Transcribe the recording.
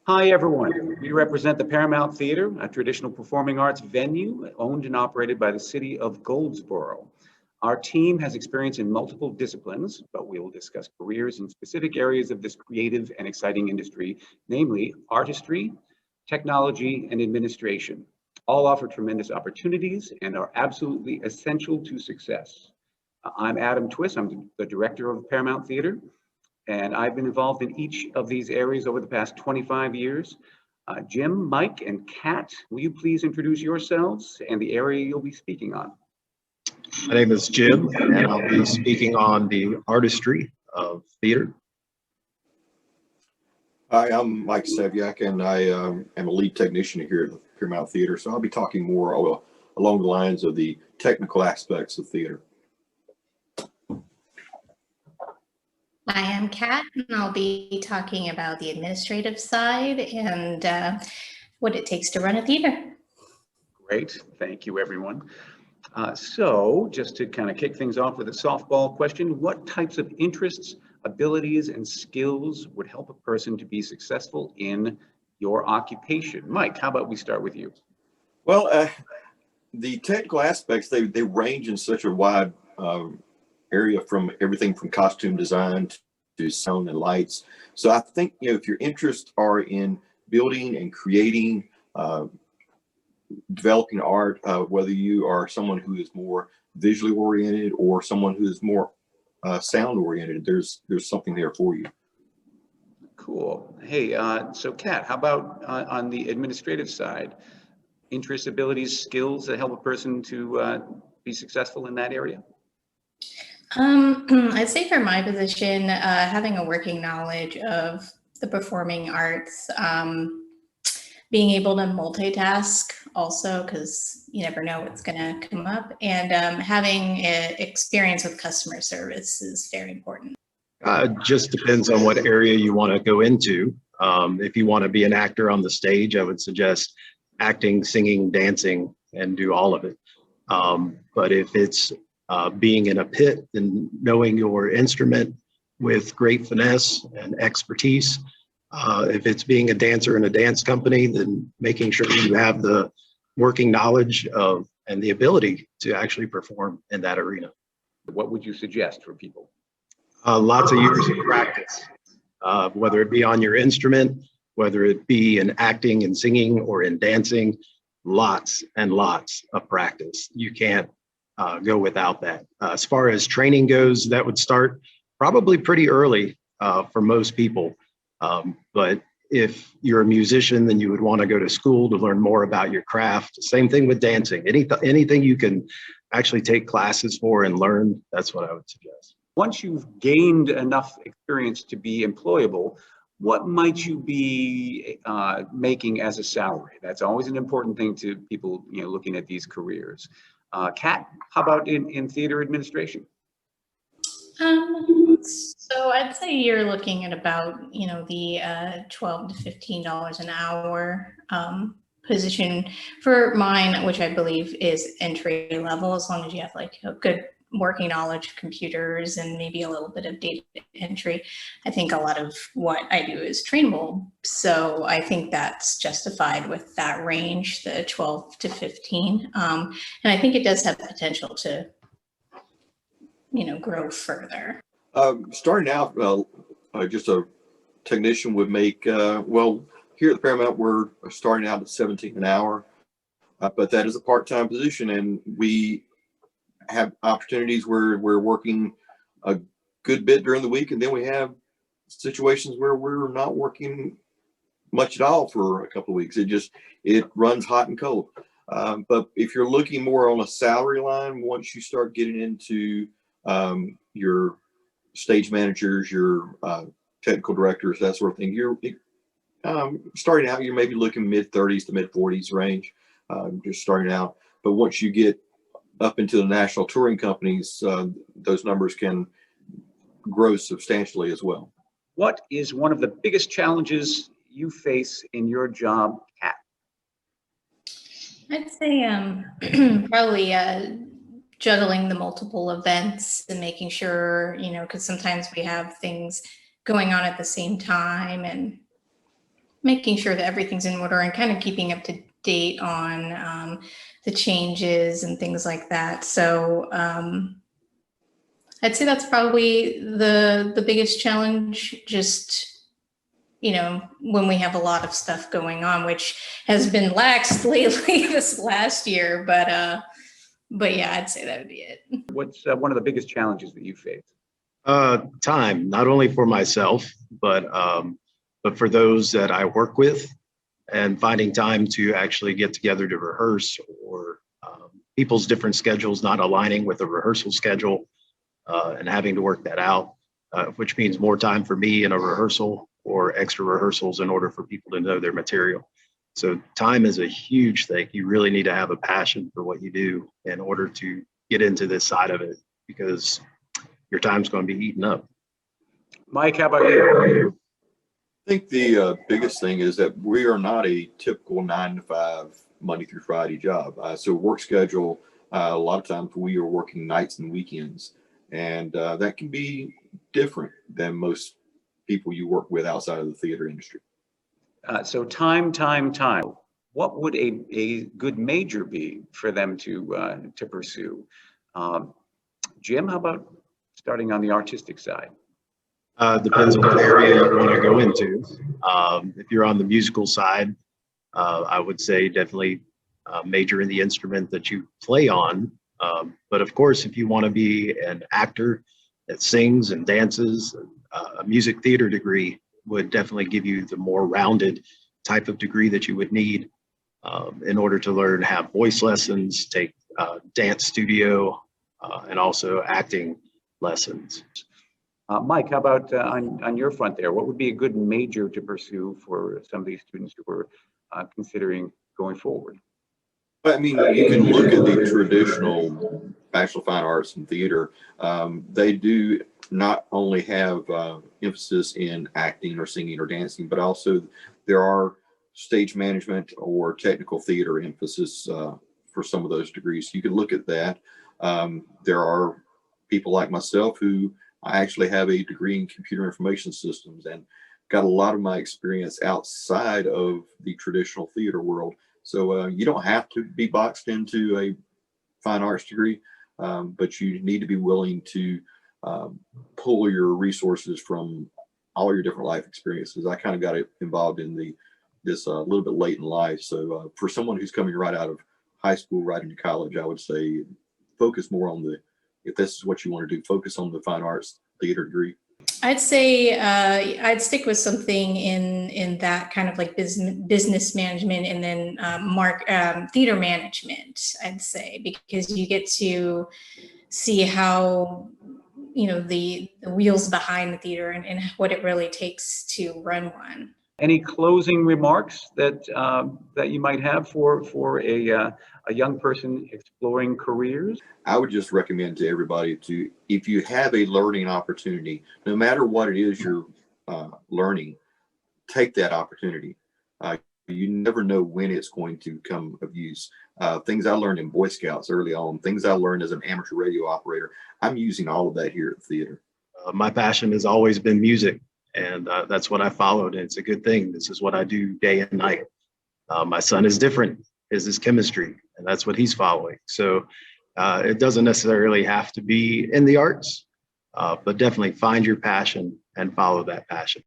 Hi, everyone. We represent the Paramount Theater, a traditional performing arts venue owned and operated by the city of Goldsboro. Our team has experience in multiple disciplines, but we will discuss careers in specific areas of this creative and exciting industry, namely artistry, technology, and administration. All offer tremendous opportunities and are absolutely essential to success. I'm Adam Twist. I'm the director of the Paramount Theater. And I've been involved in each of these areas over the past 25 years. Jim, Mike, and Kat, will you please introduce yourselves and the area you'll be speaking on? My name is Jim, and I'll be speaking on the artistry of theater. Hi, I'm Mike Saviak, and I am a lead technician here at the Paramount Theater. So I'll be talking more along the lines of the technical aspects of theater. I am Kat, and I'll be talking about the administrative side and what it takes to run a theater. Great, thank you, everyone. So just to kind of kick things off with a softball question, what types of interests, abilities, and skills would help a person to be successful in your occupation? Mike, how about we start with you? Well, the technical aspects, they range in such a wide area, from everything from costume design to sound and lights. So I think, if your interests are in building and creating, developing art, whether you are someone who is more visually oriented or someone who is more sound oriented, there's something there for you. Cool. Hey, so Kat, how about on the administrative side? Interests, abilities, skills that help a person to be successful in that area? I'd say for my position, having a working knowledge of the performing arts, being able to multitask also, because you never know what's going to come up, and having experience with customer service is very important. It just depends on what area you want to go into. If you want to be an actor on the stage, I would suggest acting, singing, dancing, and do all of it. But if it's being in a pit and knowing your instrument with great finesse and expertise, if it's being a dancer in a dance company, then making sure you have the working knowledge of and the ability to actually perform in that arena. What would you suggest for people? Lots of years of practice, whether it be on your instrument, whether it be in acting and singing or in dancing, lots and lots of practice. You can't go without that. As far as training goes, that would start probably pretty early for most people. But if you're a musician, then you would want to go to school to learn more about your craft. Same thing with dancing. Anything you can actually take classes for and learn, that's what I would suggest. Once you've gained enough experience to be employable, what might you be making as a salary? That's always an important thing to people, looking at these careers. Kat, how about in theater administration? So I'd say you're looking at about, the $12 to $15 an hour position for mine, which I believe is entry level, as long as you have like a good working knowledge of computers and maybe a little bit of data entry. I think a lot of what I do is trainable. So I think that's justified with that range, the 12 to 15. And I think it does have potential to, grow further. Starting out, just a technician would make, here at the Paramount, we're starting out at $17 an hour, but that is a part-time position, and we have opportunities where we're working a good bit during the week, and then we have situations where we're not working much at all for a couple of weeks. It runs hot and cold. But if you're looking more on a salary line, once you start getting into your stage managers, your technical directors, that sort of thing, you're starting out, you're maybe looking mid-30s to mid-40s range, just starting out. But once you get up into the national touring companies, those numbers can grow substantially as well. What is one of the biggest challenges you face in your job, Kat? I'd say probably juggling the multiple events and making sure, because sometimes we have things going on at the same time, and making sure that everything's in order and kind of keeping up to date on the changes and things like that. So I'd say that's probably the biggest challenge, just, when we have a lot of stuff going on, which has been lax lately this last year, but yeah, I'd say that would be it. What's one of the biggest challenges that you face? Time, not only for myself, but for those that I work with, and finding time to actually get together to rehearse, or people's different schedules not aligning with the rehearsal schedule, and having to work that out, which means more time for me in a rehearsal or extra rehearsals in order for people to know their material. So time is a huge thing. You really need to have a passion for what you do in order to get into this side of it, because your time's going to be eaten up. Mike, how about you? I think the biggest thing is that we are not a typical 9 to 5 Monday through Friday job. So work schedule, a lot of times we are working nights and weekends, and that can be different than most people you work with outside of the theater industry. So time. What would a good major be for them to pursue? Jim, how about starting on the artistic side? Depends on what area you want to go into. If you're on the musical side, I would say definitely major in the instrument that you play on. But of course, if you want to be an actor that sings and dances, a music theater degree would definitely give you the more rounded type of degree that you would need in order to learn, have voice lessons, take dance studio, and also acting lessons. Mike, how about on your front there? What would be a good major to pursue for some of these students who are considering going forward? I mean, you can look at the traditional Bachelor of Fine Arts in theater. They do not only have emphasis in acting or singing or dancing, but also there are stage management or technical theater emphasis for some of those degrees. You can look at that. There are people like myself who I actually have a degree in computer information systems and got a lot of my experience outside of the traditional theater world. So you don't have to be boxed into a fine arts degree, but you need to be willing to pull your resources from all your different life experiences. I kind of got involved in this a little bit late in life. So for someone who's coming right out of high school, right into college, I would say focus more on if this is what you want to do, focus on the fine arts theater degree. I'd say I'd stick with something in that kind of like business management, and then theater management, I'd say, because you get to see how, the wheels behind the theater and what it really takes to run one. Any closing remarks that you might have for a young person exploring careers? I would just recommend to everybody if you have a learning opportunity, no matter what it is you're learning, take that opportunity. You never know when it's going to come of use. Things I learned in Boy Scouts early on, things I learned as an amateur radio operator, I'm using all of that here at the theater. My passion has always been music, and that's what I followed. And it's a good thing. This is what I do day and night. My son is different. His is chemistry, and that's what he's following. So it doesn't necessarily have to be in the arts, but definitely find your passion and follow that passion.